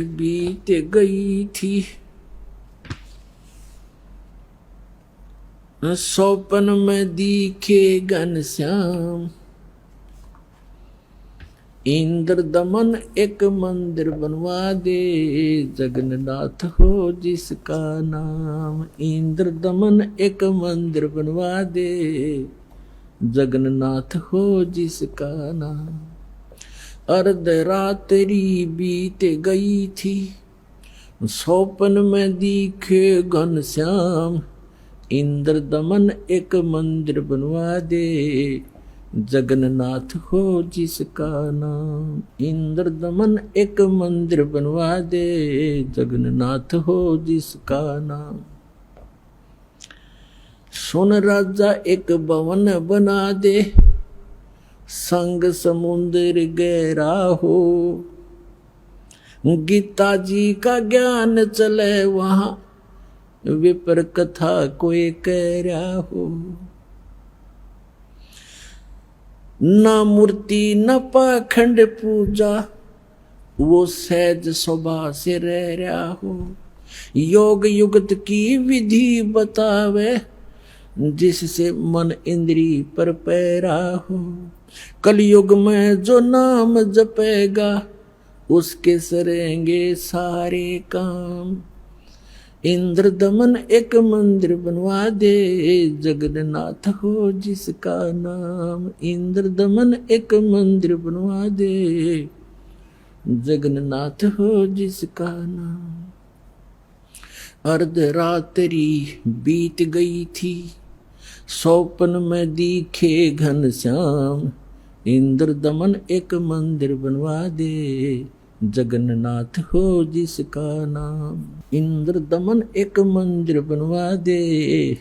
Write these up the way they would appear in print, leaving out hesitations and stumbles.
बीत गई थी, सौपन में दिखे घनश्याम। इंद्र दमन एक मंदिर बनवा दे, जगन्नाथ हो जिसका नाम। इंद्र दमन एक मंदिर बनवा दे, जगन्नाथ हो जिसका नाम। अर्धरात्रि बीत गई थी, सौपन में दिखे घनश्याम। इंद्र दमन एक मंदिर बनवा दे, जगन्नाथ हो जिसका नाम। इंद्र दमन एक मंदिर बनवा दे, जगन्नाथ हो जिसका नाम। सुन राजा एक भवन बना दे, संग समुद्र गहरा हो। गीता जी का ज्ञान चले वहां, विपर कथा कोई कह रहा हो। न मूर्ति न पाखंड पूजा, वो सहज स्वभाव से रह रहा हो। योग युगत की विधि बतावे, जिससे मन इंद्री पर पैरा हो। कलयुग में जो नाम जपेगा, उसके सरेंगे सारे काम। इंद्र दमन एक मंदिर बनवा दे, जगन्नाथ हो जिसका नाम। इंद्र दमन एक मंदिर बनवा दे, जगन्नाथ हो जिसका नाम। अर्धरात्रि बीत गई थी, सौपन में दिखे घनश्याम। इंद्र दमन एक मंदिर बनवा दे, जगन्नाथ हो जिसका नाम। इंद्र दमन एक मंदिर बनवा दे,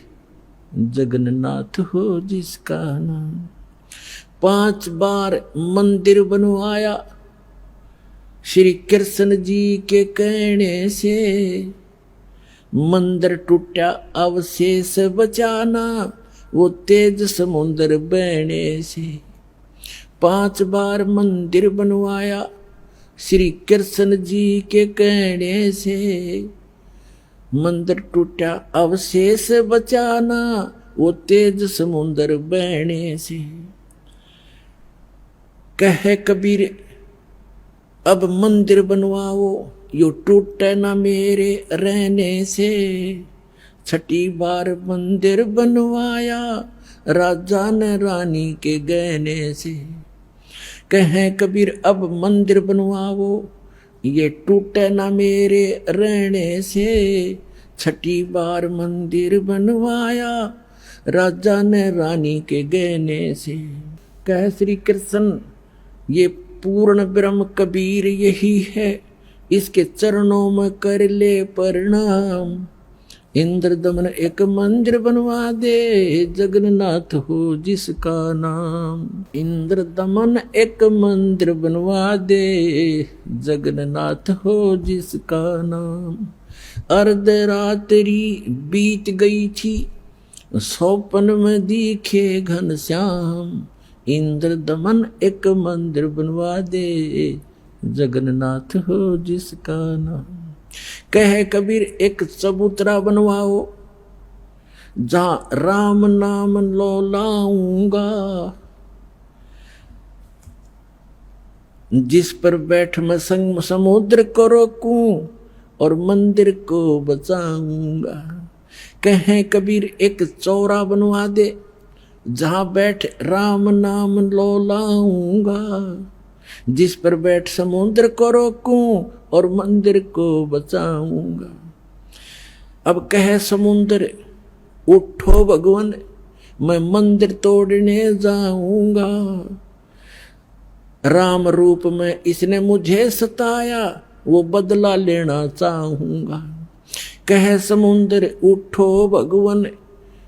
जगन्नाथ हो जिसका नाम। 5 बार मंदिर बनवाया, श्री कृष्ण जी के कहने से। मंदिर टूटा अवशेष बचाना, वो तेज समुद्र बहने से। 5 बार मंदिर बनवाया, श्री कृष्ण जी के कहने से। मंदिर टूटा अवशेष बचाना, वो तेज समुद्र बहने से। कहे कबीर अब मंदिर बनवाओ, यो टूटे ना मेरे रहने से। 6ठी बार मंदिर बनवाया, राजा ने रानी के गहने से। कहें कबीर अब मंदिर बनवाओ, ये टूटे ना मेरे रहने से। 6ठी बार मंदिर बनवाया, राजा ने रानी के गहने से। कह श्री कृष्ण ये पूर्ण ब्रह्म कबीर यही है, इसके चरणों में कर ले प्रणाम। इंद्र दमन एक मंदिर बनवा दे, जगन्नाथ हो जिसका नाम। इंद्र दमन एक मंदिर बनवा दे, जगन्नाथ हो जिसका नाम। अर्धरात्रि बीत गई थी, सौपन में दिखे घनश्याम। इंद्र दमन एक मंदिर बनवा दे, जगन्नाथ हो जिसका नाम। कहे कबीर एक चबूतरा बनवाओ, जहां राम नाम लो लाऊंगा। जिस पर बैठ मैं समुद्र को रोकूं, और मंदिर को बचाऊंगा। कहे कबीर एक चौरा बनवा दे, जहां बैठ राम नाम लो लाऊंगा। जिस पर बैठ समुद्र को रोकूं, और मंदिर को बचाऊंगा। अब कहे समुद्र उठो भगवान, मैं मंदिर तोड़ने जाऊंगा। राम रूप में इसने मुझे सताया, वो बदला लेना चाहूंगा। कहे समुद्र उठो भगवान,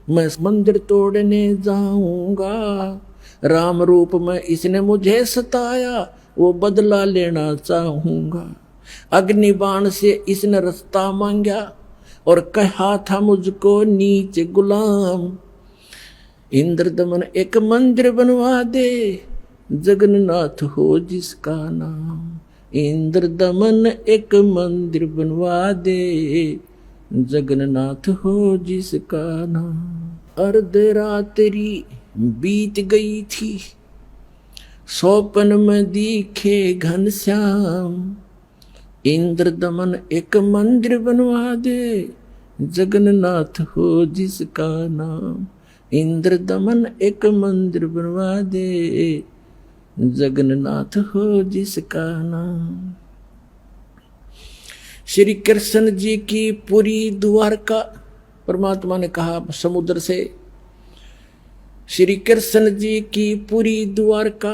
मैं मंदिर तोड़ने जाऊंगा। राम रूप में इसने मुझे सताया, वो बदला लेना चाहूंगा। अग्नि बाण से इसने रास्ता मांगा, और कहा था मुझको नीच गुलाम। इंद्र दमन एक मंदिर बनवा दे, जगन्नाथ हो जिसका नाम। इंद्र दमन एक मंदिर बनवा दे, जगन्नाथ हो जिसका नाम। अर्धरात्रि बीत गई थी, स्वप्न में दिखे घनश्याम, इंद्र दमन एक मंदिर बनवा दे, जगन्नाथ हो जिसका नाम। इंद्र दमन एक मंदिर बनवा दे, जगन्नाथ हो जिसका नाम। श्री कृष्ण जी की पूरी द्वारका, परमात्मा ने कहा समुद्र से, श्री कृष्ण जी की पूरी द्वारका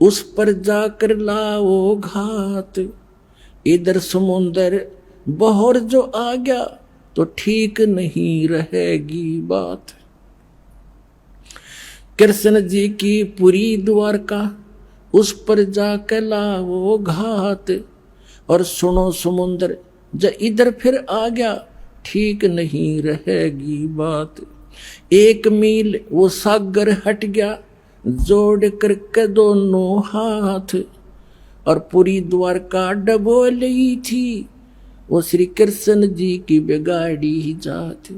उस पर जाकर लाओ घात। इधर समुद्र बहर जो आ गया तो ठीक नहीं रहेगी बात। कृष्ण जी की पूरी द्वारका उस पर जाकर लाओ घात। और सुनो समुद्र जब इधर फिर आ गया ठीक नहीं रहेगी बात। 1 मील वो सागर हट गया, जोड़ करके दोनों हाथ, और पूरी द्वारका डबो ली थी, वो श्री कृष्ण जी की बिगाड़ी जात।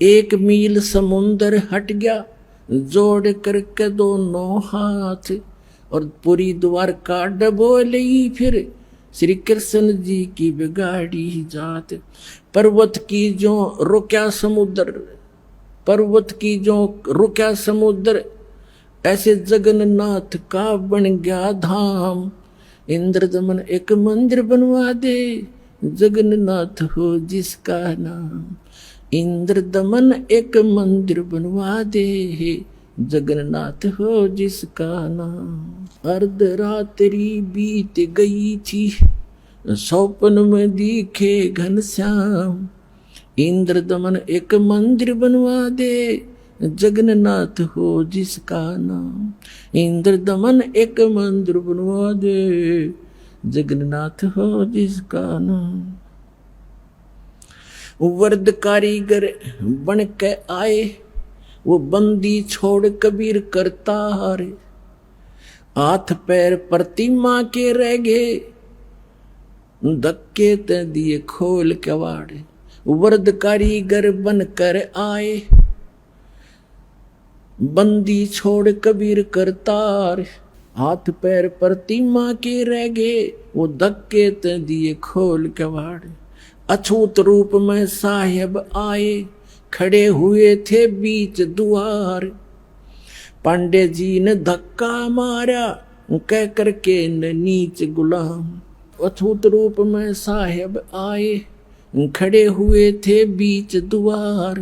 1 मील समुद्र हट गया, जोड़ करके दोनों हाथ, और पूरी द्वारका डबो ली फिर श्री कृष्ण जी की बिगाड़ी जात। पर्वत की जो रुक्या समुद्र, पर्वत की जो रुक्या समुद्र, ऐसे जगन्नाथ का बन गया धाम। इंद्र दमन एक मंदिर बनवा दे, जगन्नाथ हो जिसका नाम। इंद्र दमन एक मंदिर बनवा दे, जगन्नाथ हो जिसका नाम। अर्धरात्रि बीत गई थी, स्वप्न में दिखे घनश्याम, इंद्र दमन एक मंदिर बनवा दे, जगन्नाथ हो जिसका नाम। इंद्र दमन एक मंदिर बनवा दे, जगन्नाथ हो जिसका नाम। वर्द कारीगर बन के आए, वो बंदी छोड़ कबीर करतार, हाथ पैर प्रतिमा के रह गए, धक्के ते दिए खोल कवाड़। वर्द कारीगर बन कर आए, बंदी छोड़ कबीर करतार, हाथ पैर प्रतिमा के रह गए, वो धक्के ते दिए खोल कवाड़। अछूत रूप में साहेब आए, खड़े हुए थे बीच द्वार, पांडे जी ने धक्का मारा, कह करके न नीच गुलाम। अछूत रूप में साहेब आए, खड़े हुए थे बीच द्वार,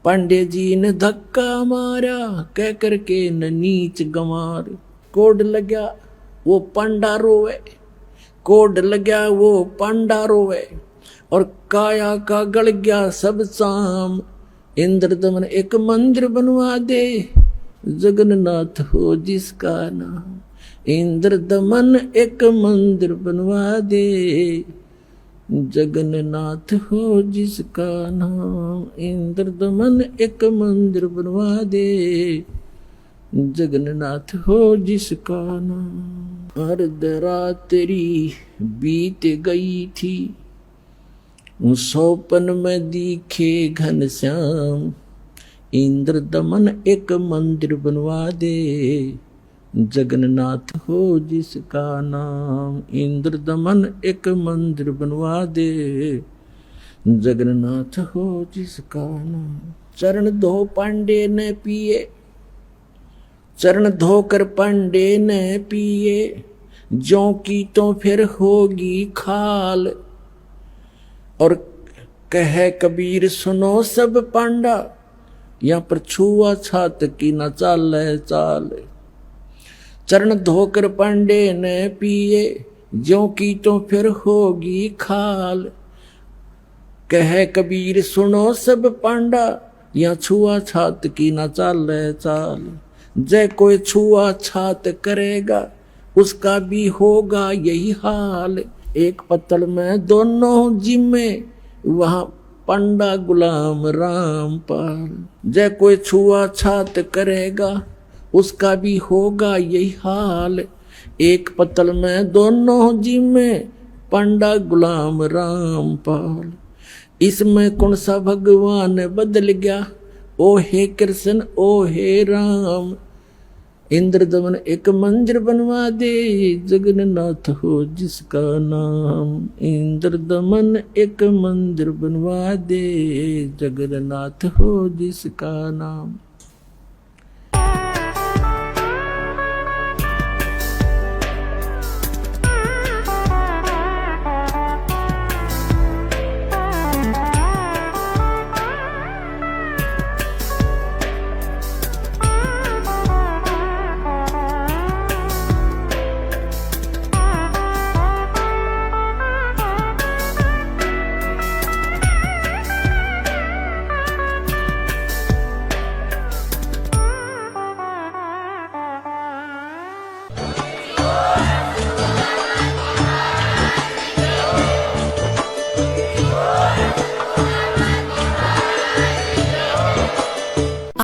पांडे जी ने धक्का मारा, कह करके न नीच गंवार। कोड लग्या वो पांडा रोवे, कोड लग्या वो पांडा रोवे, और काया का गल गया सब शाम। इंद्र दमन एक मंदिर बनवा दे, जगन्नाथ हो जिसका नाम। इंद्र दमन एक मंदिर बनवा दे, जगन्नाथ हो जिसका नाम। इंद्र दमन एक मंदिर बनवा दे, जगन्नाथ हो जिसका नाम। अर्धरात्रि बीत गई थी, स्वप्न में दिखे घनश्याम, इंद्र दमन एक मंदिर बनवा दे, जगन्नाथ हो जिसका नाम। इंद्र दमन एक मंदिर बनवा दे, जगन्नाथ हो जिसका नाम। चरण धो पांडे ने पिए, चरण धोकर पांडे ने पिए, ज्यों की तो फिर होगी खाल। और कहे कबीर सुनो सब पांडा, यहाँ पर छुआ छात की न चाल चाल। चरण धोकर पांडे ने पिए, ज्यों की तो फिर होगी खाल। कहे कबीर सुनो सब पांडा, यहाँ छुआ छात की न चाल चाल। जय कोई छुआ छात करेगा, उसका भी होगा यही हाल। एक पत्तल में दोनों जिम्मे, वहां पंडा गुलाम रामपाल। जय कोई छुआ छात करेगा, उसका भी होगा यही हाल। एक पतल में दोनों जी में पंडा गुलाम रामपाल। इसमें कौन सा भगवान बदल गया, ओ हे कृष्ण ओ हे राम। इंद्रदमन एक मंदिर बनवा दे, जगन्नाथ हो जिसका नाम। इंद्रदमन एक मंदिर बनवा दे, जगन्नाथ हो जिसका नाम।